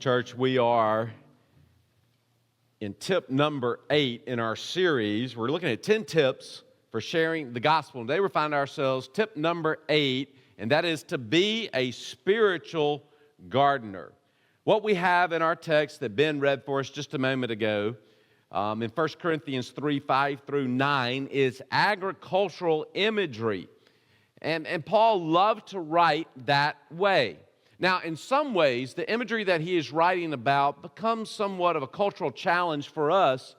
Church, we are in tip number 8 in our series. We're looking at 10 tips for sharing the gospel. Today we find ourselves tip number 8, and that is to be a spiritual gardener. What we have in our text that Ben read for us just a moment ago in 1 Corinthians 3, 5 through 9 is agricultural imagery. And Paul loved to write that way. Now, in some ways, the imagery that he is writing about becomes somewhat of a cultural challenge for us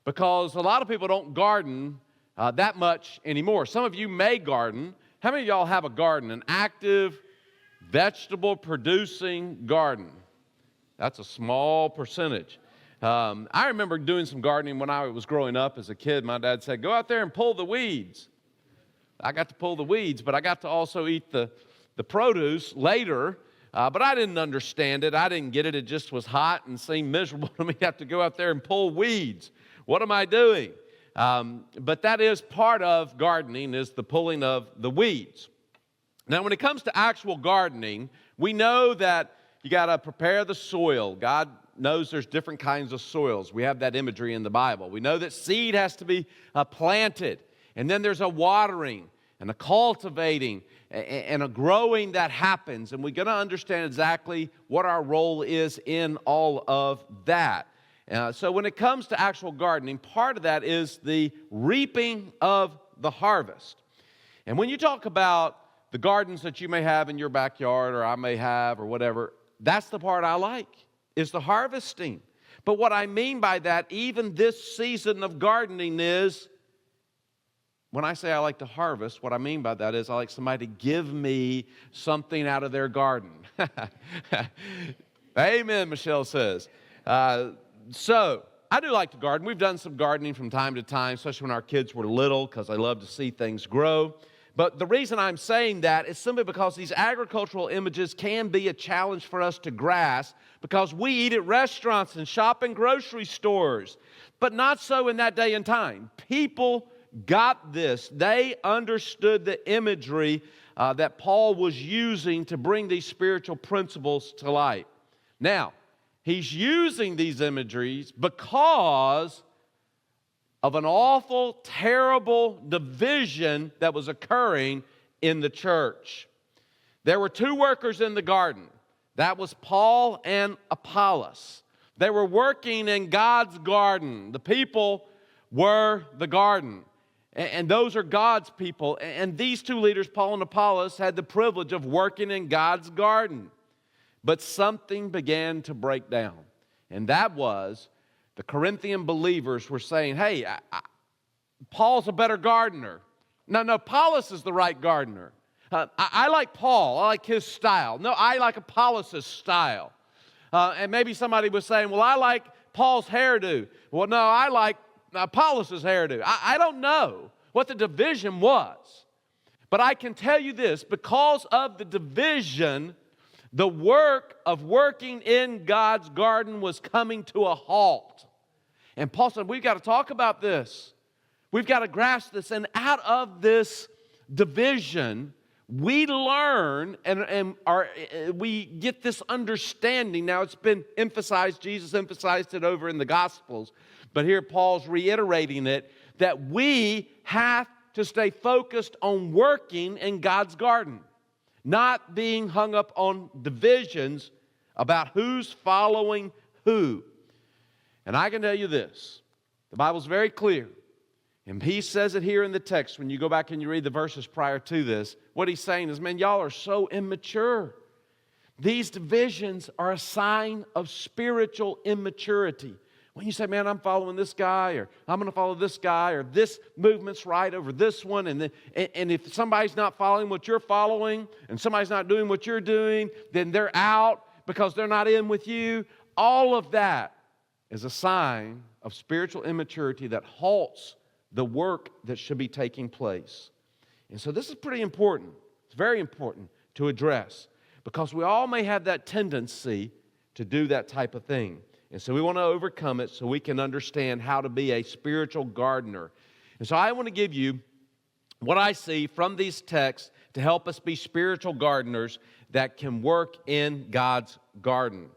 because a lot of people don't garden that much anymore. Some of you may garden. How many of y'all have a garden, an active, vegetable-producing garden? That's a small percentage. I remember doing some gardening when I was growing up as a kid. My dad said, go out there and pull the weeds. I got to pull the weeds, but I got to also eat the produce later. But I didn't understand it. I didn't get it. It just was hot and seemed miserable to me to have to go out there and pull weeds. What am I doing? But that is part of gardening, is the pulling of the weeds. Now, when it comes to actual gardening, we know that you got to prepare the soil. God knows there's different kinds of soils. We have that imagery in the Bible. We know that seed has to be planted, and then there's a watering and a cultivating and a growing that happens, and we're going to understand exactly what our role is in all of that. So when it comes to actual gardening, part of that is the reaping of the harvest. And when you talk about the gardens that you may have in your backyard, or I may have, or whatever, that's the part I like, is the harvesting. But what I mean by that, even this season of gardening, is when I say I like to harvest, what I mean by that is I like somebody to give me something out of their garden. Amen, Michelle says. So I do like to garden. We've done some gardening from time to time, especially when our kids were little, because I love to see things grow. But the reason I'm saying that is simply because these agricultural images can be a challenge for us to grasp, because we eat at restaurants and shop in grocery stores, but not so in that day and time. People got this. They understood the imagery that Paul was using to bring these spiritual principles to light. Now, he's using these imageries because of an awful, terrible division that was occurring in the church. There were two workers in the garden. That was Paul and Apollos. They were working in God's garden. The people were the garden. And those are God's people. And these two leaders, Paul and Apollos, had the privilege of working in God's garden. But something began to break down. And that was the Corinthian believers were saying, hey, Paul's a better gardener. No, Apollos is the right gardener. I like Paul. I like his style. No, I like Apollos' style. And maybe somebody was saying, well, I like Paul's hairdo. Well, no, I like Apollos' hairdo. I don't know what the division was. But I can tell you this, because of the division, the work of working in God's garden was coming to a halt. And Paul said, we've got to talk about this. We've got to grasp this. And out of this division, we learn and we get this understanding. Now, it's been emphasized, Jesus emphasized it over in the Gospels, but here Paul's reiterating it, that we have to stay focused on working in God's garden, not being hung up on divisions about who's following who. And I can tell you this, the Bible's very clear, and he says it here in the text. When you go back and you read the verses prior to this, what he's saying is, man, y'all are so immature. These divisions are a sign of spiritual immaturity. When you say, man, I'm following this guy, or I'm going to follow this guy, or this movement's right over this one, and if somebody's not following what you're following, and somebody's not doing what you're doing, then they're out because they're not in with you. All of that is a sign of spiritual immaturity that halts the work that should be taking place. And so this is pretty important. It's very important to address, because we all may have that tendency to do that type of thing. And so we want to overcome it so we can understand how to be a spiritual gardener. And so I want to give you what I see from these texts to help us be spiritual gardeners that can work in God's garden.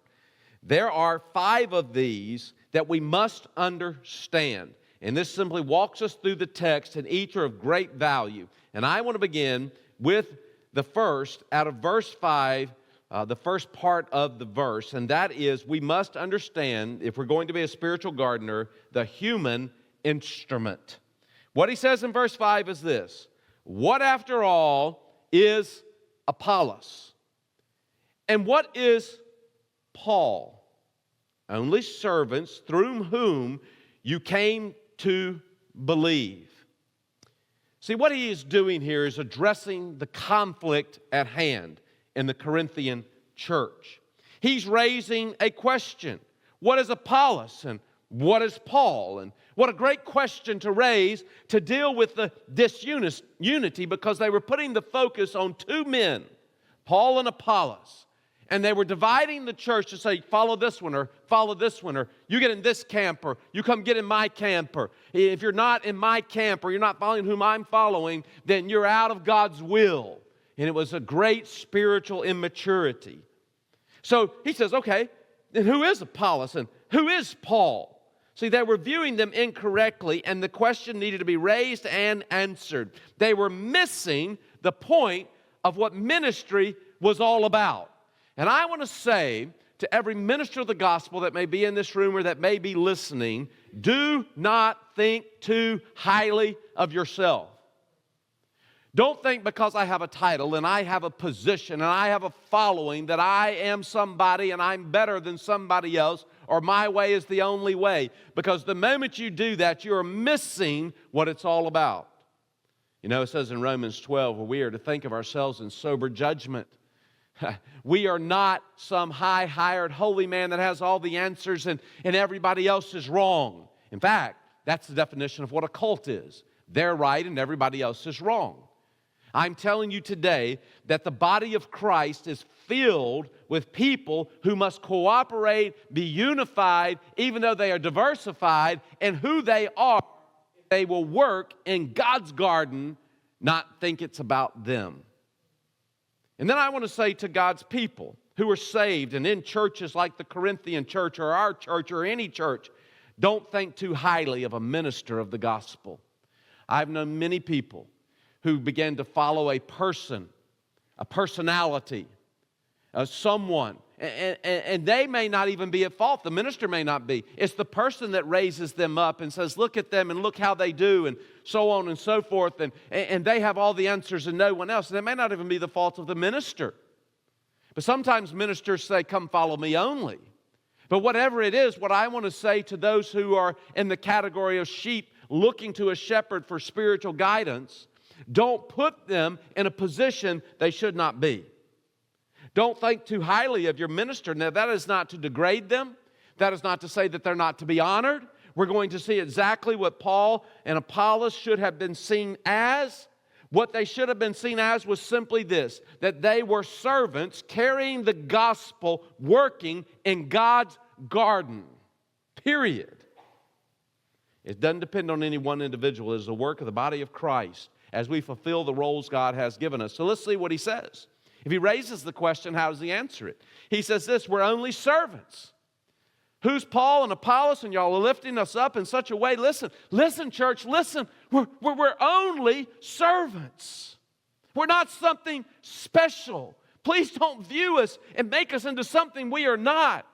There are 5 of these that we must understand. And this simply walks us through the text, and each are of great value. And I want to begin with the first out of verse 5, the first part of the verse, and that is we must understand, if we're going to be a spiritual gardener, the human instrument. What he says in verse 5 is this: what after all is Apollos? And what is Paul? Only servants through whom you came to believe. See, what he is doing here is addressing the conflict at hand in the Corinthian church. He's raising a question. What is Apollos and what is Paul? And what a great question to raise to deal with the disunity, because they were putting the focus on 2 men, Paul and Apollos. And they were dividing the church to say, follow this one, or follow this one, or you get in this camp, or you come get in my camp, or if you're not in my camp, or you're not following whom I'm following, then you're out of God's will. And it was a great spiritual immaturity. So he says, okay, then who is Apollos and who is Paul? See, they were viewing them incorrectly, and the question needed to be raised and answered. They were missing the point of what ministry was all about. And I want to say to every minister of the gospel that may be in this room or that may be listening, do not think too highly of yourself. Don't think because I have a title and I have a position and I have a following that I am somebody and I'm better than somebody else, or my way is the only way. Because the moment you do that, you're missing what it's all about. You know, it says in Romans 12, we are to think of ourselves in sober judgment. We are not some high, hired, holy man that has all the answers and everybody else is wrong. In fact, that's the definition of what a cult is. They're right and everybody else is wrong. I'm telling you today that the body of Christ is filled with people who must cooperate, be unified, even though they are diversified, and who they are, they will work in God's garden, not think it's about them. And then I want to say to God's people who are saved and in churches like the Corinthian church or our church or any church, don't think too highly of a minister of the gospel. I've known many people who began to follow a person, a personality, someone, and they may not even be at fault. The minister may not be. It's the person that raises them up and says, look at them and look how they do, and so on and so forth, and they have all the answers and no one else. And it may not even be the fault of the minister. But sometimes ministers say, come follow me only. But whatever it is, what I want to say to those who are in the category of sheep looking to a shepherd for spiritual guidance, don't put them in a position they should not be. Don't think too highly of your minister. Now, that is not to degrade them. That is not to say that they're not to be honored. We're going to see exactly what Paul and Apollos should have been seen as. What they should have been seen as was simply this, that they were servants carrying the gospel, working in God's garden. Period. It doesn't depend on any one individual. It is the work of the body of Christ as we fulfill the roles God has given us. So let's see what he says. If he raises the question, how does he answer it? He says this, we're only servants. Who's Paul and Apollos, and y'all are lifting us up in such a way? Listen, church, listen. We're only servants. We're not something special. Please don't view us and make us into something we are not.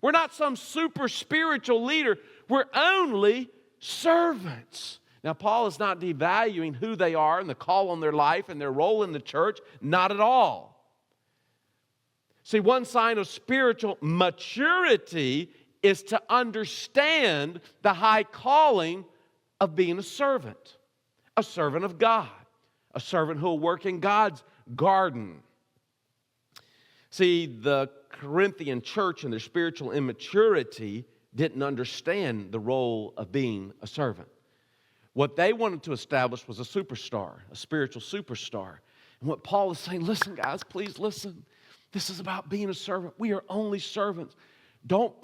We're not some super spiritual leader. We're only servants. Now, Paul is not devaluing who they are and the call on their life and their role in the church. Not at all. See, one sign of spiritual maturity is to understand the high calling of being a servant of God, a servant who will work in God's garden. See, the Corinthian church and their spiritual immaturity didn't understand the role of being a servant. What they wanted to establish was a superstar, a spiritual superstar. And what Paul is saying, listen, guys, please listen. This is about being a servant. We are only servants. Don't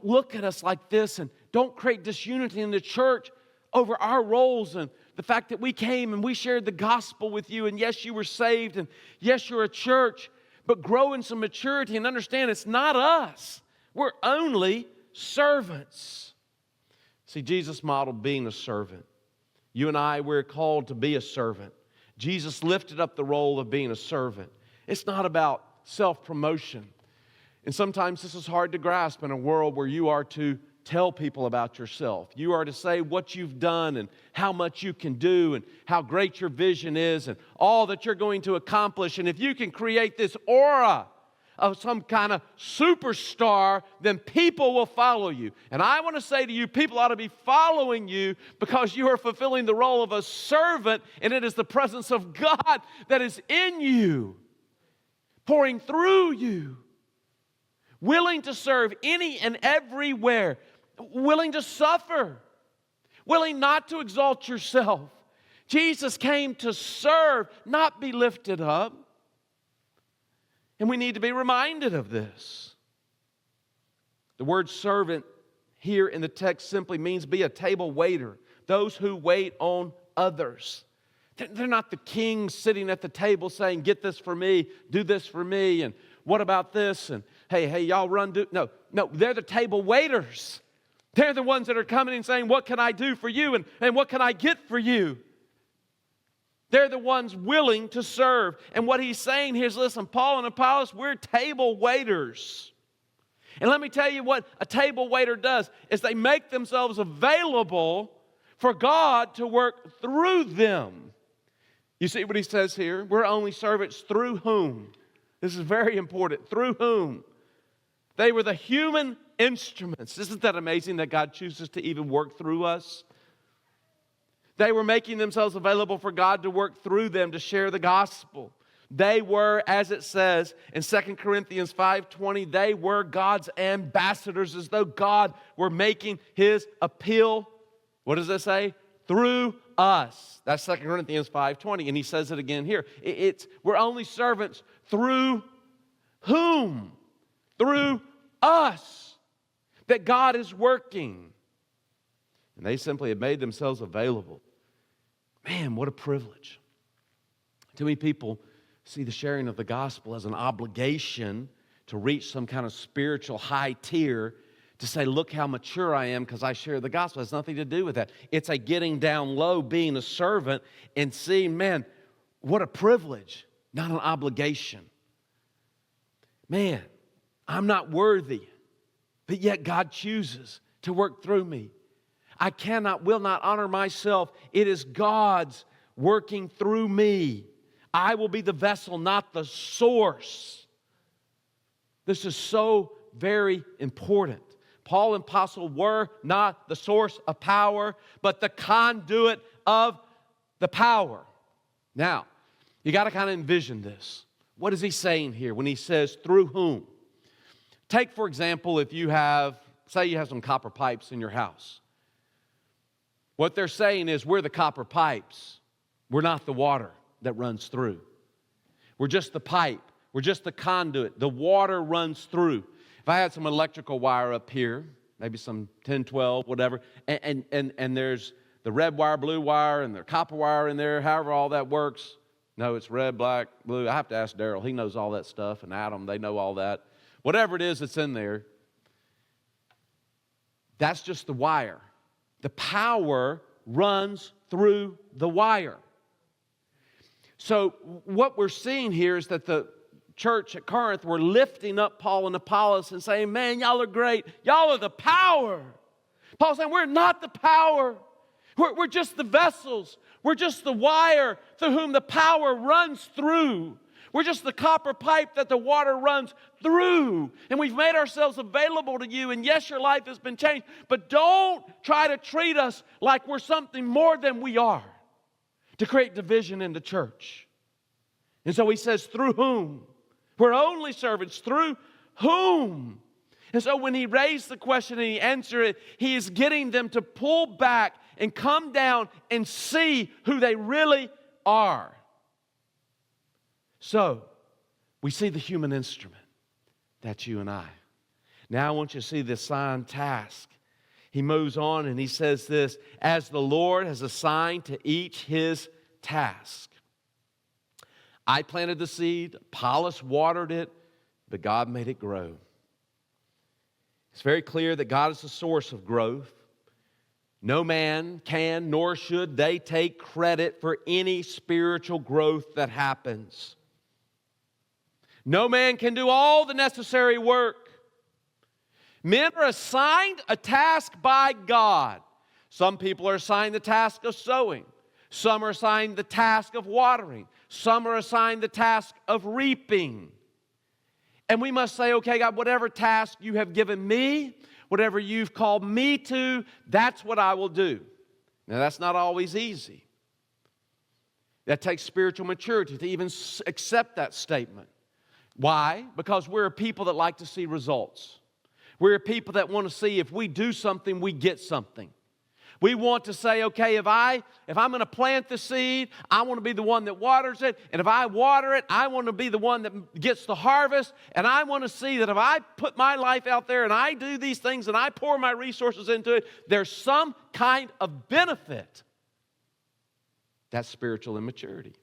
look at us like this, and don't create disunity in the church over our roles and the fact that we came and we shared the gospel with you, and yes, you were saved, and yes, you're a church. but grow in some maturity and understand it's not us. We're only servants. See, Jesus modeled being a servant. You and I, we're called to be a servant. Jesus lifted up the role of being a servant. It's not about self-promotion. And sometimes this is hard to grasp in a world where you are to tell people about yourself. You are to say what you've done and how much you can do and how great your vision is and all that you're going to accomplish. And if you can create this aura of some kind of superstar, then people will follow you. And I want to say to you, people ought to be following you because you are fulfilling the role of a servant, and it is the presence of God that is in you, pouring through you, willing to serve any and everywhere, willing to suffer, willing not to exalt yourself. Jesus came to serve, not be lifted up. And we need to be reminded of this. The word servant here in the text simply means be a table waiter, those who wait on others. They're not the king sitting at the table saying, get this for me, do this for me, and what about this? And hey, y'all run, do. No, they're the table waiters. They're the ones that are coming and saying, what can I do for you? And what can I get for you? They're the ones willing to serve. And what he's saying here is, listen, Paul and Apollos, we're table waiters. And let me tell you what a table waiter does, is they make themselves available for God to work through them. You see what he says here? We're only servants through whom? This is very important. Through whom? They were the human instruments. Isn't that amazing that God chooses to even work through us? They were making themselves available for God to work through them to share the gospel. They were, as it says in 2 Corinthians 5:20, they were God's ambassadors, as though God were making his appeal. What does it say? Through us. That's 2 Corinthians 5:20, and he says it again here. We're only servants through whom? Through us. That God is working. And they simply have made themselves available. Man, what a privilege. Too many people see the sharing of the gospel as an obligation to reach some kind of spiritual high tier, to say, look how mature I am because I share the gospel. It has nothing to do with that. It's a getting down low, being a servant, and seeing, man, what a privilege, not an obligation. Man, I'm not worthy, but yet God chooses to work through me. I will not honor myself. It is God's working through me. I will be the vessel, not the source. This is so very important. Paul and Apostle were not the source of power, but the conduit of the power. Now, you got to kind of envision this. What is he saying here when he says, through whom? Take, for example, if you have, say you have some copper pipes in your house. What they're saying is, we're the copper pipes. We're not the water that runs through. We're just the pipe. We're just the conduit. The water runs through. If I had some electrical wire up here, maybe some 10, 12, whatever, and there's the red wire, blue wire, and the copper wire in there, however all that works. No, it's red, black, blue. I have to ask Daryl. He knows all that stuff, and Adam, they know all that. Whatever it is that's in there, that's just the wire. The power runs through the wire. So what we're seeing here is that the church at Corinth were lifting up Paul and Apollos and saying, man, y'all are great. Y'all are the power. Paul's saying, we're not the power. We're just the vessels. We're just the wire through whom the power runs through. We're just the copper pipe that the water runs through. And we've made ourselves available to you. And yes, your life has been changed. But don't try to treat us like we're something more than we are, to create division in the church. And so he says, through whom? We're only servants. Through whom? And so when he raised the question and he answered it, he is getting them to pull back and come down and see who they really are. So, we see the human instrument. That's you and I. Now I want you to see the assigned task. He moves on and he says this, as the Lord has assigned to each his task. I planted the seed, Apollos watered it, but God made it grow. It's very clear that God is the source of growth. No man can nor should they take credit for any spiritual growth that happens. No man can do all the necessary work. Men are assigned a task by God. Some people are assigned the task of sowing. Some are assigned the task of watering. Some are assigned the task of reaping. And we must say, okay, God, whatever task you have given me, whatever you've called me to, that's what I will do. Now, that's not always easy. That takes spiritual maturity to even accept that statement. Why? Because we're a people that like to see results. We're a people that want to see if we do something, we get something. We want to say, okay, if I'm going to plant the seed, I want to be the one that waters it. And if I water it, I want to be the one that gets the harvest. And I want to see that if I put my life out there and I do these things and I pour my resources into it, there's some kind of benefit. That's spiritual immaturity.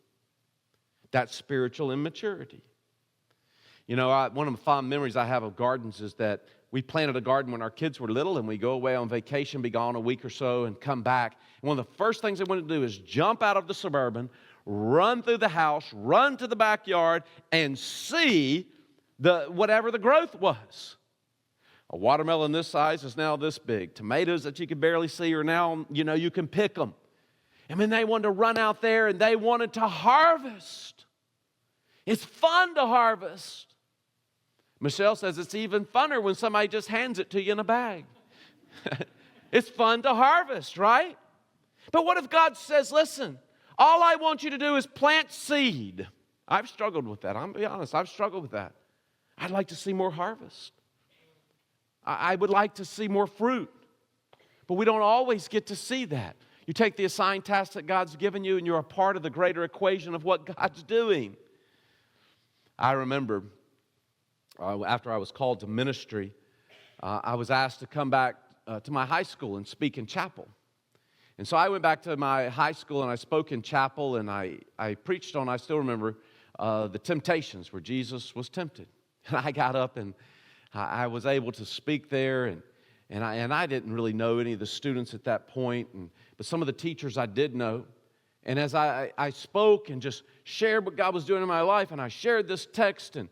That's spiritual immaturity. You know, one of the fond memories I have of gardens is that we planted a garden when our kids were little, and we go away on vacation, be gone a week or so, and come back. And one of the first things they want to do is jump out of the Suburban, run through the house, run to the backyard, and see whatever the growth was. A watermelon this size is now this big. Tomatoes that you could barely see are now, you can pick them. And then they wanted to run out there, and they wanted to harvest. It's fun to harvest. Michelle says it's even funner when somebody just hands it to you in a bag. It's fun to harvest, right? But what if God says, listen, all I want you to do is plant seed? I've struggled with that. I'm going to be honest. I've struggled with that. I'd like to see more harvest. I would like to see more fruit. But we don't always get to see that. You take the assigned task that God's given you, and you're a part of the greater equation of what God's doing. I remember after I was called to ministry, I was asked to come back to my high school and speak in chapel. And so I went back to my high school and I spoke in chapel, and I preached on, I still remember, the temptations where Jesus was tempted. And I got up and I was able to speak there, and I didn't really know any of the students at that point, but some of the teachers I did know. And as I spoke and just shared what God was doing in my life, and I shared this text, and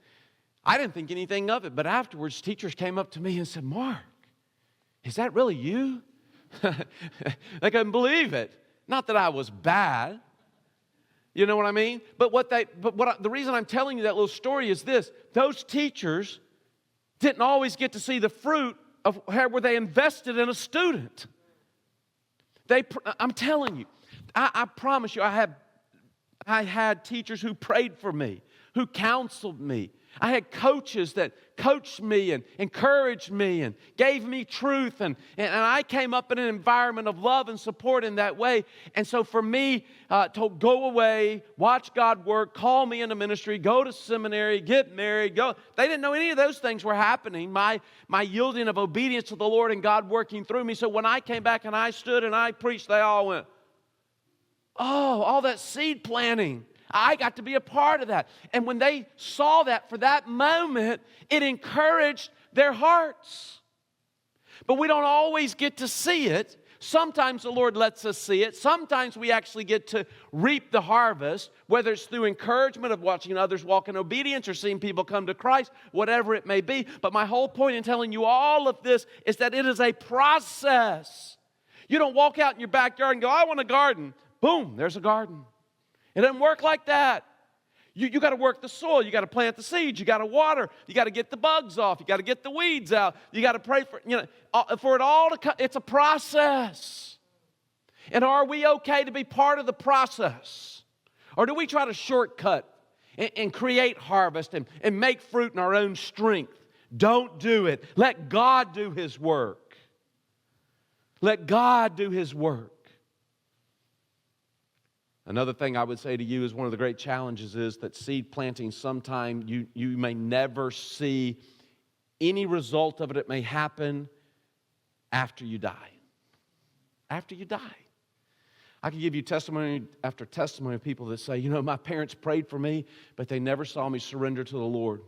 I didn't think anything of it, but afterwards, teachers came up to me and said, "Mark, is that really you?" They couldn't believe it. Not that I was bad. You know what I mean? The reason I'm telling you that little story is this. Those teachers didn't always get to see the fruit of where they invested in a student. I'm telling you, I promise you, I had teachers who prayed for me, who counseled me. I had coaches that coached me and encouraged me and gave me truth. And I came up in an environment of love and support in that way. And so for me to go away, watch God work, call me into ministry, go to seminary, get married, they didn't know any of those things were happening. My yielding of obedience to the Lord and God working through me. So when I came back and I stood and I preached, they all went, "Oh, all that seed planting. I got to be a part of that." And when they saw that for that moment, it encouraged their hearts. But we don't always get to see it. Sometimes the Lord lets us see it. Sometimes we actually get to reap the harvest, whether it's through encouragement of watching others walk in obedience or seeing people come to Christ, whatever it may be. But my whole point in telling you all of this is that it is a process. You don't walk out in your backyard and go, "I want a garden." Boom, there's a garden. It doesn't work like that. You got to work the soil. You got to plant the seeds. You got to water. You got to get the bugs off. You got to get the weeds out. You got to pray for it all to come. It's a process. And are we okay to be part of the process? Or do we try to shortcut and create harvest and make fruit in our own strength? Don't do it. Let God do His work. Let God do His work. Another thing I would say to you is one of the great challenges is that seed planting, sometime you may never see any result of it. It may happen after you die. After you die. I can give you testimony after testimony of people that say, my parents prayed for me, but they never saw me surrender to the Lord.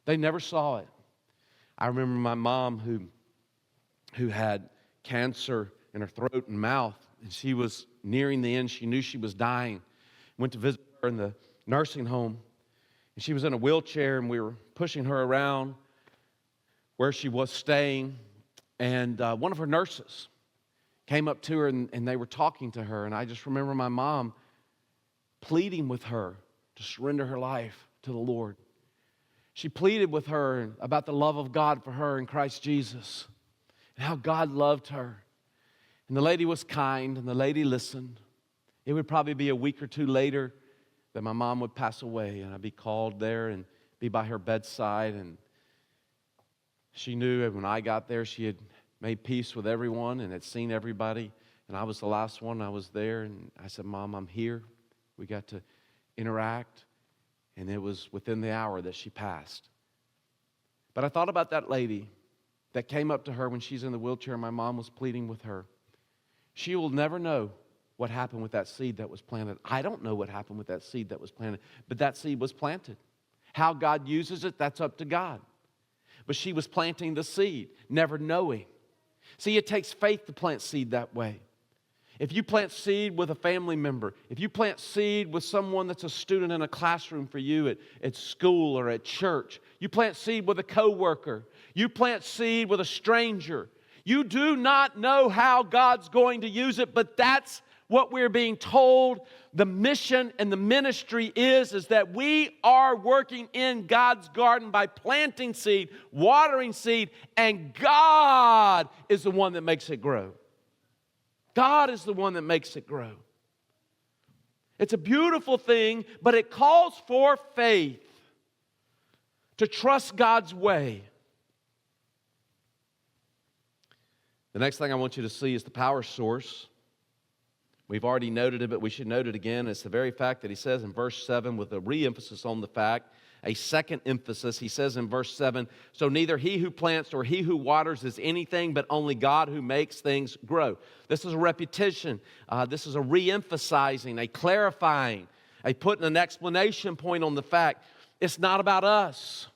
They never saw it. I remember my mom who had cancer in her throat and mouth, and she was nearing the end. She knew she was dying. Went to visit her in the nursing home, and she was in a wheelchair, and we were pushing her around where she was staying, and one of her nurses came up to her, and they were talking to her, and I just remember my mom pleading with her to surrender her life to the Lord. She pleaded with her about the love of God for her in Christ Jesus and how God loved her. And the lady was kind, and the lady listened. It would probably be a week or two later that my mom would pass away, and I'd be called there and be by her bedside. And she knew when I got there, she had made peace with everyone and had seen everybody. And I was the last one. I was there, and I said, Mom, I'm here. We got to interact. And it was within the hour that she passed. But I thought about that lady that came up to her when she's in the wheelchair and my mom was pleading with her. She will never know what happened with that seed that was planted. I don't know what happened with that seed that was planted, but that seed was planted. How God uses it, that's up to God. But she was planting the seed, never knowing. See, it takes faith to plant seed that way. If you plant seed with a family member, if you plant seed with someone that's a student in a classroom for you at school or at church, you plant seed with a coworker, you plant seed with a stranger, you do not know how God's going to use it, but that's what we're being told the mission and the ministry is that we are working in God's garden by planting seed, watering seed, and God is the one that makes it grow. God is the one that makes it grow. It's a beautiful thing, but it calls for faith to trust God's way. The next thing I want you to see is the power source. We've already noted it, but we should note it again. It's the very fact that he says in verse 7 with a re-emphasis on the fact, a second emphasis. He says in verse 7, so neither he who plants or he who waters is anything, but only God who makes things grow. This is a repetition. This is a re-emphasizing, a clarifying, a putting an explanation point on the fact it's not about us.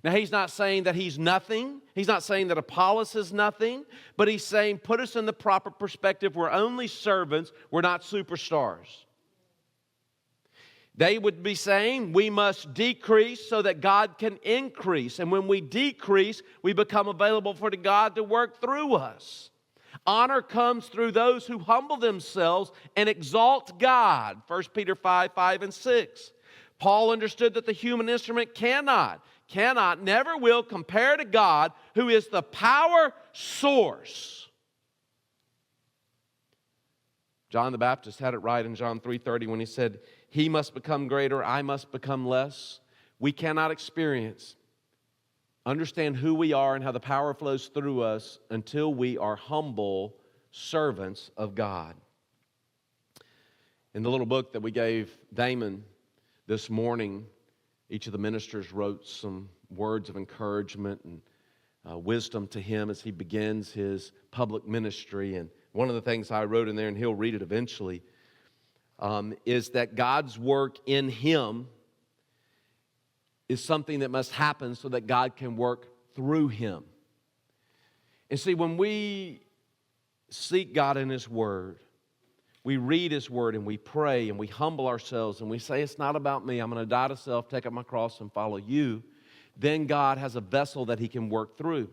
Now, he's not saying that he's nothing. He's not saying that Apollos is nothing. But he's saying, put us in the proper perspective. We're only servants. We're not superstars. They would be saying, we must decrease so that God can increase. And when we decrease, we become available for God to work through us. Honor comes through those who humble themselves and exalt God. 1 Peter 5 and 6. Paul understood that the human instrument cannot, never will compare to God, who is the power source. John the Baptist had it right in John 3:30 when he said, he must become greater, I must become less. We cannot understand who we are and how the power flows through us until we are humble servants of God. In the little book that we gave Damon this morning, each of the ministers wrote some words of encouragement and wisdom to him as he begins his public ministry. And one of the things I wrote in there, and he'll read it eventually, is that God's work in him is something that must happen so that God can work through him. And see, when we seek God in His Word, we read His Word and we pray and we humble ourselves and we say, it's not about me. I'm going to die to self, take up my cross and follow you. Then God has a vessel that He can work through.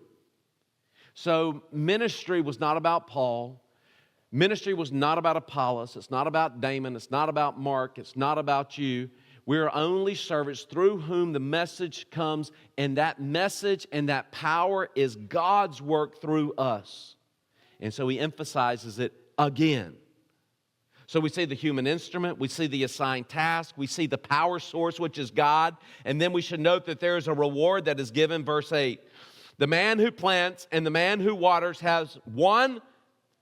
So ministry was not about Paul. Ministry was not about Apollos. It's not about Damon. It's not about Mark. It's not about you. We're only servants through whom the message comes, and that message and that power is God's work through us. And so He emphasizes it again. So we see the human instrument, we see the assigned task, we see the power source, which is God, and then we should note that there is a reward that is given, verse 8. The man who plants and the man who waters has one,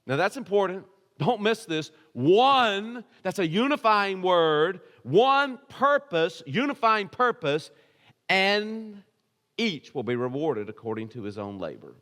now that's important, don't miss this, one, that's a unifying word, one purpose, unifying purpose, and each will be rewarded according to his own labor.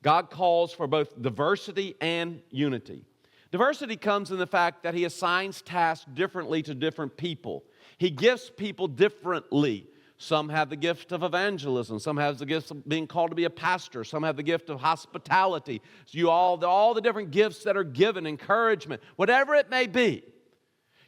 God calls for both diversity and unity. Diversity comes in the fact that He assigns tasks differently to different people. He gifts people differently. Some have the gift of evangelism. Some have the gift of being called to be a pastor. Some have the gift of hospitality. So all the different gifts that are given, encouragement, whatever it may be.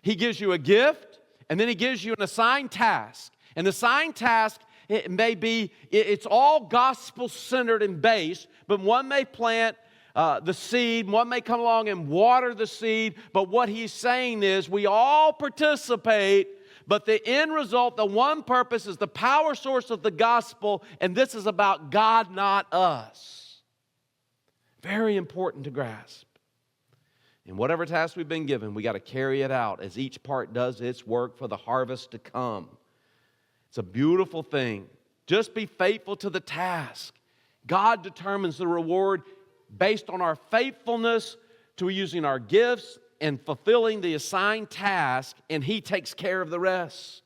He gives you a gift, and then He gives you an assigned task. And the assigned task, it's all gospel-centered and based, but one may plant the seed, one may come along and water the seed, but what He's saying is we all participate, but the end result, the one purpose is the power source of the gospel, and this is about God, not us. Very important to grasp. And whatever task we've been given, we got to carry it out as each part does its work for the harvest to come. It's a beautiful thing. Just be faithful to the task. God determines the reward based on our faithfulness to using our gifts and fulfilling the assigned task, and He takes care of the rest.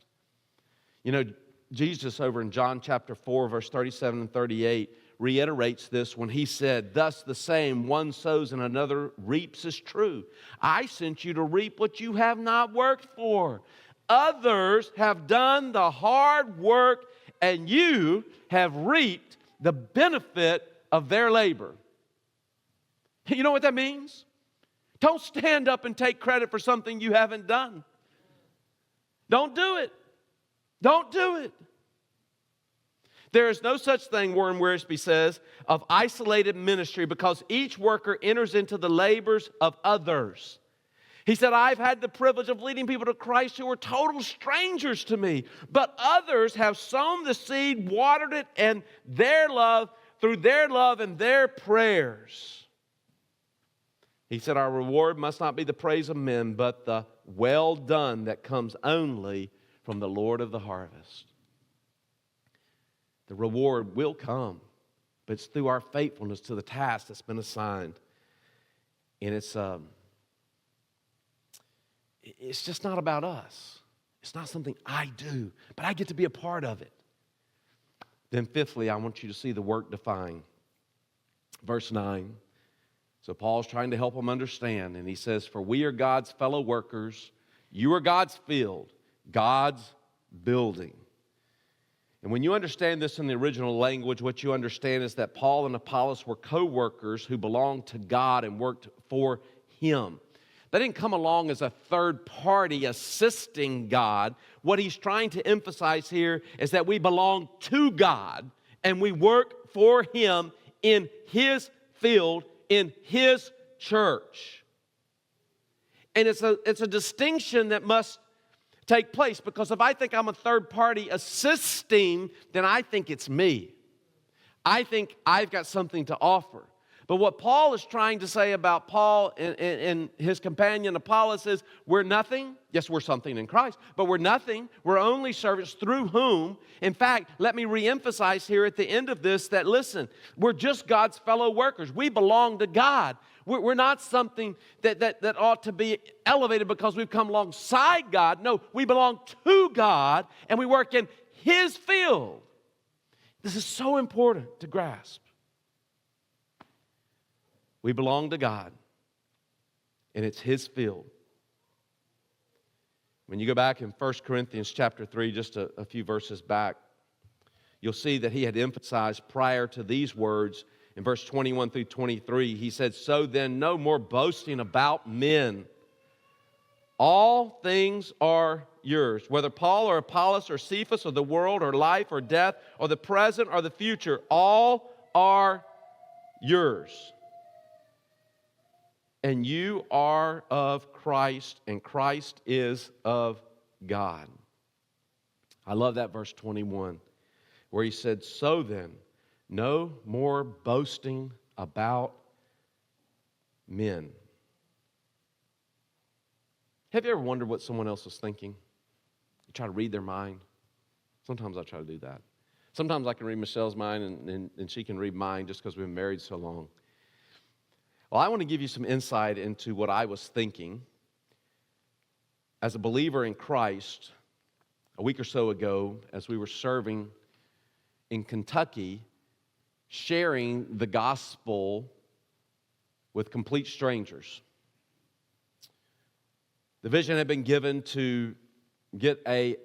You know, Jesus over in John chapter 4, verse 37 and 38 reiterates this when He said, "Thus the same, one sows and another reaps is true. I sent you to reap what you have not worked for. Others have done the hard work, and you have reaped the benefit of their labor." You know what that means? Don't stand up and take credit for something you haven't done. Don't do it. Don't do it. There is no such thing, Warren Wiersbe says, of isolated ministry because each worker enters into the labors of others. He said, I've had the privilege of leading people to Christ who were total strangers to me, but others have sown the seed, watered it, and through their love and their prayers. He said, our reward must not be the praise of men, but the well done that comes only from the Lord of the harvest. The reward will come, but it's through our faithfulness to the task that's been assigned. And it's just not about us. It's not something I do, but I get to be a part of it. Then fifthly, I want you to see the work defined. Verse 9. So Paul's trying to help them understand, and he says, for we are God's fellow workers. You are God's field, God's building. And when you understand this in the original language, what you understand is that Paul and Apollos were co-workers who belonged to God and worked for Him. They didn't come along as a third party assisting God. What he's trying to emphasize here is that we belong to God and we work for Him in His field, in His church. And it's a distinction that must take place, because if I think I'm a third party assisting, then I think it's me. I think I've got something to offer. But what Paul is trying to say about Paul and his companion Apollos is, we're nothing. Yes, we're something in Christ, but we're nothing. We're only servants through whom. In fact, let me reemphasize here at the end of this that, listen, we're just God's fellow workers. We belong to God. We're not something that ought to be elevated because we've come alongside God. No, we belong to God, and we work in His field. This is so important to grasp. We belong to God, and it's His field. When you go back in 1 Corinthians chapter 3, just a few verses back, you'll see that he had emphasized prior to these words in verse 21 through 23, he said, so then no more boasting about men. All things are yours, whether Paul or Apollos or Cephas or the world or life or death or the present or the future, all are yours. And you are of Christ, and Christ is of God. I love that verse 21, where he said, so then, no more boasting about men. Have you ever wondered what someone else is thinking? You try to read their mind. Sometimes I try to do that. Sometimes I can read Michelle's mind, and she can read mine just because we've been married so long. Well, I want to give you some insight into what I was thinking as a believer in Christ a week or so ago as we were serving in Kentucky, sharing the gospel with complete strangers. The vision had been given to get a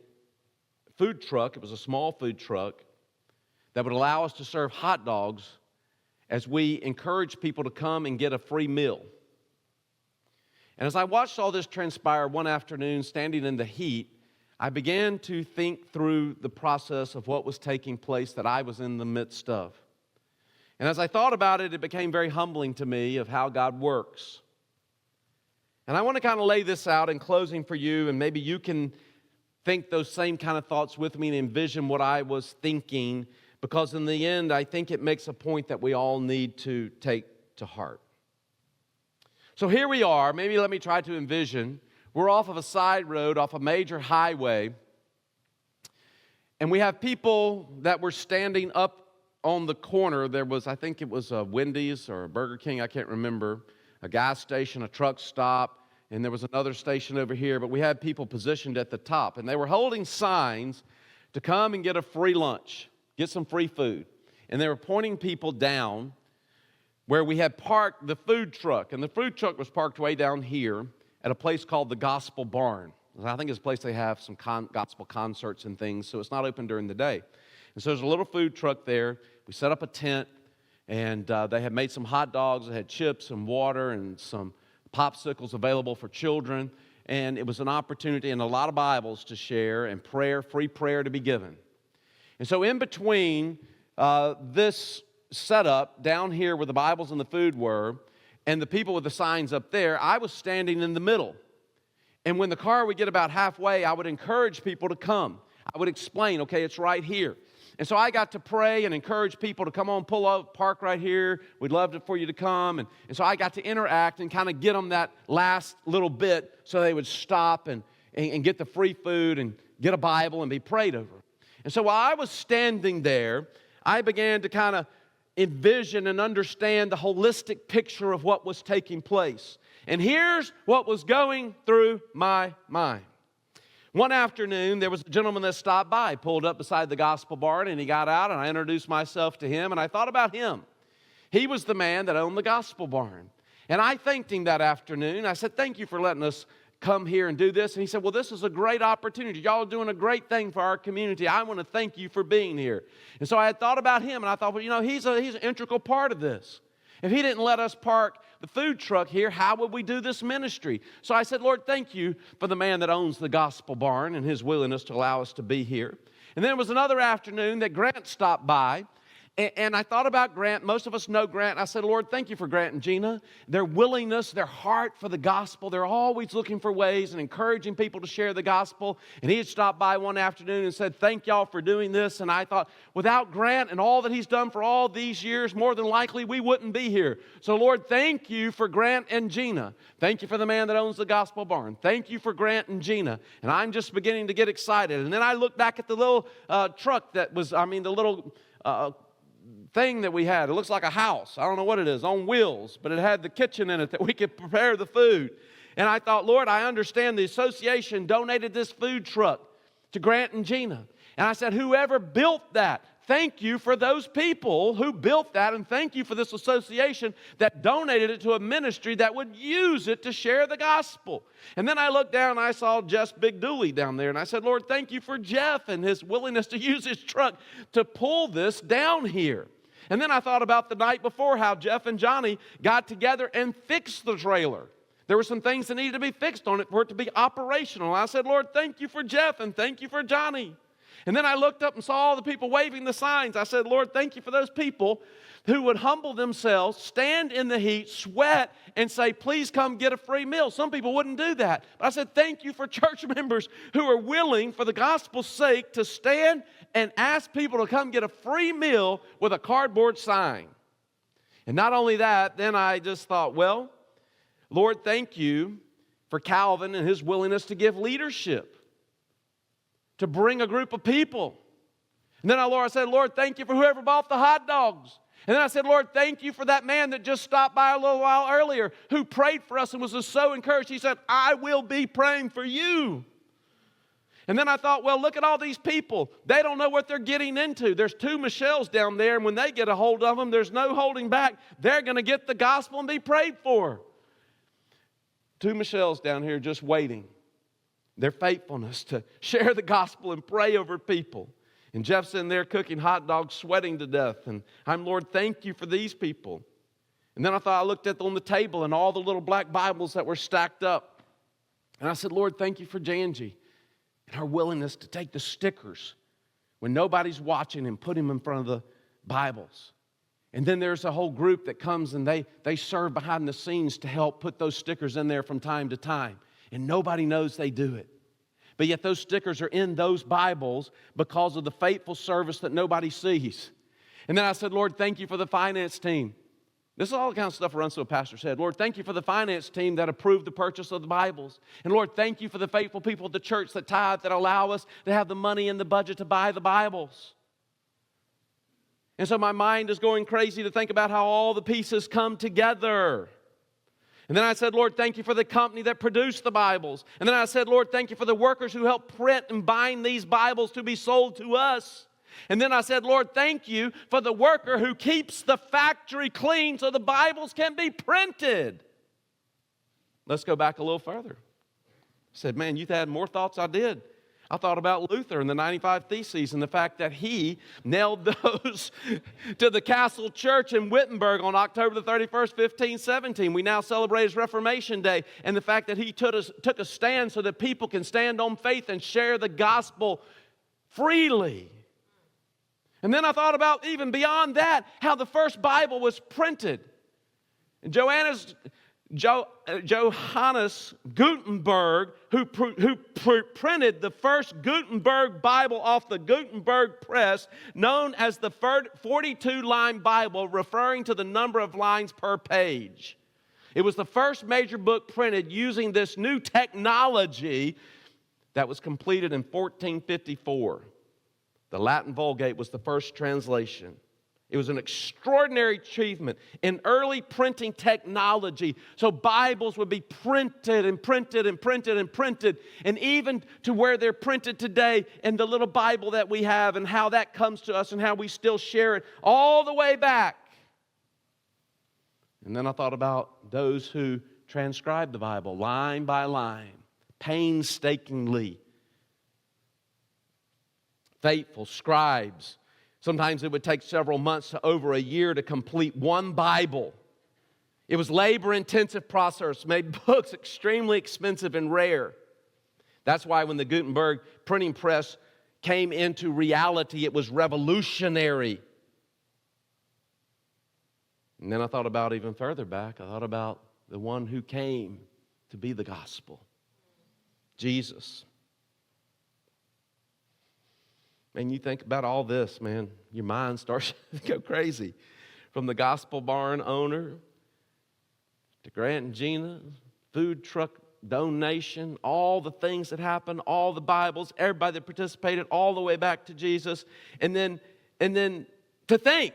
food truck. It was a small food truck that would allow us to serve hot dogs as we encourage people to come and get a free meal. And as I watched all this transpire one afternoon, standing in the heat, I began to think through the process of what was taking place that I was in the midst of. And as I thought about it, it became very humbling to me of how God works. And I want to kind of lay this out in closing for you, and maybe you can think those same kind of thoughts with me and envision what I was thinking, because in the end, I think it makes a point that we all need to take to heart. So here we are. Maybe let me try to envision. We're off of a side road, off a major highway, and we have people that were standing up on the corner. There was, I think it was a Wendy's or a Burger King, I can't remember, a gas station, a truck stop, and there was another station over here, but we had people positioned at the top, and they were holding signs to come and get a free lunch, get some free food. And they were pointing people down where we had parked the food truck, and the food truck was parked way down here at a place called the Gospel Barn. I think it's a place they have some gospel concerts and things, so it's not open during the day. And so there's a little food truck there. We set up a tent, and they had made some hot dogs. They had chips and water and some popsicles available for children. And it was an opportunity and a lot of Bibles to share and prayer, free prayer to be given. And so in between this setup down here where the Bibles and the food were, and the people with the signs up there, I was standing in the middle. And when the car would get about halfway, I would encourage people to come. I would explain, okay, it's right here. And so I got to pray and encourage people to come on, pull up, park right here. We'd love for you to come. And so I got to interact and kind of get them that last little bit so they would stop and get the free food and get a Bible and be prayed over. And so while I was standing there, I began to kind of envision and understand the holistic picture of what was taking place. And here's what was going through my mind. One afternoon, there was a gentleman that stopped by, pulled up beside the Gospel Barn, and he got out, and I introduced myself to him, and I thought about him. He was the man that owned the Gospel Barn. And I thanked him that afternoon. I said, thank you for letting us come here and do this. And he said, well, this is a great opportunity. Y'all are doing a great thing for our community. I want to thank you for being here. And so I had thought about him, and I thought, well, you know, he's an integral part of this. If he didn't let us park the food truck here, how would we do this ministry? So I said, Lord, thank you for the man that owns the Gospel Barn and his willingness to allow us to be here. And then it was another afternoon that Grant stopped by. And I thought about Grant. Most of us know Grant. And I said, Lord, thank you for Grant and Gina. Their willingness, their heart for the gospel. They're always looking for ways and encouraging people to share the gospel. And he had stopped by one afternoon and said, thank y'all for doing this. And I thought, without Grant and all that he's done for all these years, more than likely we wouldn't be here. So, Lord, thank you for Grant and Gina. Thank you for the man that owns the Gospel Barn. Thank you for Grant and Gina. And I'm just beginning to get excited. And then I looked back at the little truck that was, the little thing that we had. It looks like a house. I don't know what it is, on wheels, but it had the kitchen in it that we could prepare the food. And I thought, Lord, I understand the association donated this food truck to Grant and Gina. And I said, whoever built that, thank you for those people who built that, and thank you for this association that donated it to a ministry that would use it to share the gospel. And then I looked down and I saw Jeff's big dually down there, and I said, Lord, thank you for Jeff and his willingness to use his truck to pull this down here. And then I thought about the night before how Jeff and Johnny got together and fixed the trailer. There were some things that needed to be fixed on it for it to be operational. I said, Lord, thank you for Jeff and thank you for Johnny. And then I looked up and saw all the people waving the signs. I said, Lord, thank you for those people who would humble themselves, stand in the heat, sweat, and say, please come get a free meal. Some people wouldn't do that. But I said, thank you for church members who are willing, for the gospel's sake, to stand and ask people to come get a free meal with a cardboard sign. And not only that, then I just thought, well, Lord, thank you for Calvin and his willingness to give leadership, to bring a group of people. And then I said, Lord, thank you for whoever bought the hot dogs. And then I said, Lord, thank you for that man that just stopped by a little while earlier who prayed for us and was just so encouraged. He said, I will be praying for you. And then I thought, well, look at all these people. They don't know what they're getting into. There's 2 Michelles down there, and when they get a hold of them, there's no holding back. They're going to get the gospel and be prayed for. 2 Michelles down here just waiting. Their faithfulness to share the gospel and pray over people. And Jeff's in there cooking hot dogs, sweating to death. And I'm, Lord, thank you for these people. And then I thought, I looked at on the table and all the little black Bibles that were stacked up. And I said, Lord, thank you for Janji and her willingness to take the stickers when nobody's watching and put them in front of the Bibles. And then there's a whole group that comes and they serve behind the scenes to help put those stickers in there from time to time. And nobody knows they do it. But yet those stickers are in those Bibles because of the faithful service that nobody sees. And then I said, Lord, thank you for the finance team. This is all the kind of stuff runs through a pastor's head. Lord, thank you for the finance team that approved the purchase of the Bibles. And Lord, thank you for the faithful people at the church that tithe, that allow us to have the money in the budget to buy the Bibles. And so my mind is going crazy to think about how all the pieces come together. And then I said, Lord, thank you for the company that produced the Bibles. And then I said, Lord, thank you for the workers who helped print and bind these Bibles to be sold to us. And then I said, Lord, thank you for the worker who keeps the factory clean so the Bibles can be printed. Let's go back a little further. I said, man, you've had more thoughts I did. I thought about Luther and the 95 Theses and the fact that he nailed those to the Castle Church in Wittenberg on October the 31st, 1517. We now celebrate his Reformation Day, and the fact that he took a stand so that people can stand on faith and share the gospel freely. And then I thought about, even beyond that, how the first Bible was printed. And Johannes Gutenberg, who printed the first Gutenberg Bible off the Gutenberg press, known as the 42-line Bible, referring to the number of lines per page. It was the first major book printed using this new technology that was completed in 1454. The Latin Vulgate was the first translation. It was an extraordinary achievement in early printing technology. So Bibles would be printed and printed and printed and printed, and even to where they're printed today in the little Bible that we have, and how that comes to us and how we still share it all the way back. And then I thought about those who transcribed the Bible line by line, painstakingly. Faithful scribes. Sometimes it would take several months to over a year to complete one Bible. It was labor-intensive process, made books extremely expensive and rare. That's why when the Gutenberg printing press came into reality, it was revolutionary. And then I thought about even further back. I thought about the one who came to be the gospel, Jesus. And you think about all this, man, your mind starts to go crazy. From the gospel barn owner to Grant and Gina, food truck donation, all the things that happened, all the Bibles, everybody that participated, all the way back to Jesus. And then to think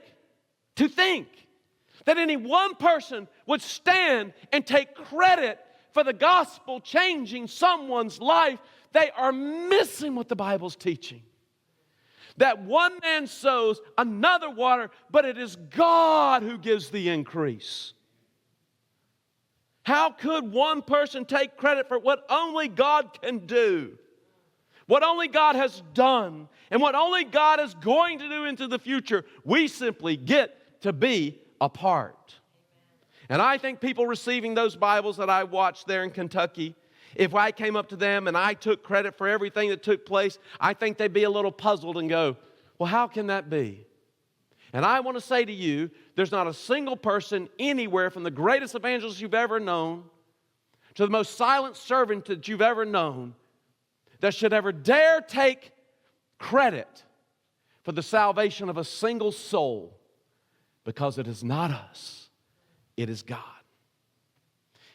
that any one person would stand and take credit for the gospel changing someone's life. They are missing what the Bible's teaching. That one man sows, another water, but it is God who gives the increase. How could one person take credit for what only God can do? What only God has done, and what only God is going to do into the future? We simply get to be a part. And I think people receiving those Bibles that I watched there in Kentucky, if I came up to them and I took credit for everything that took place, I think they'd be a little puzzled and go, well, how can that be? And I want to say to you, there's not a single person anywhere, from the greatest evangelist you've ever known to the most silent servant that you've ever known, that should ever dare take credit for the salvation of a single soul, because it is not us, it is God.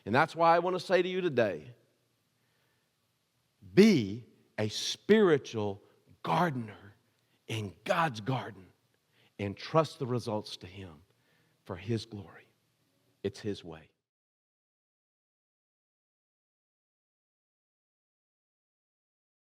And that's why I want to say to you today, be a spiritual gardener in God's garden and trust the results to Him for His glory. It's His way.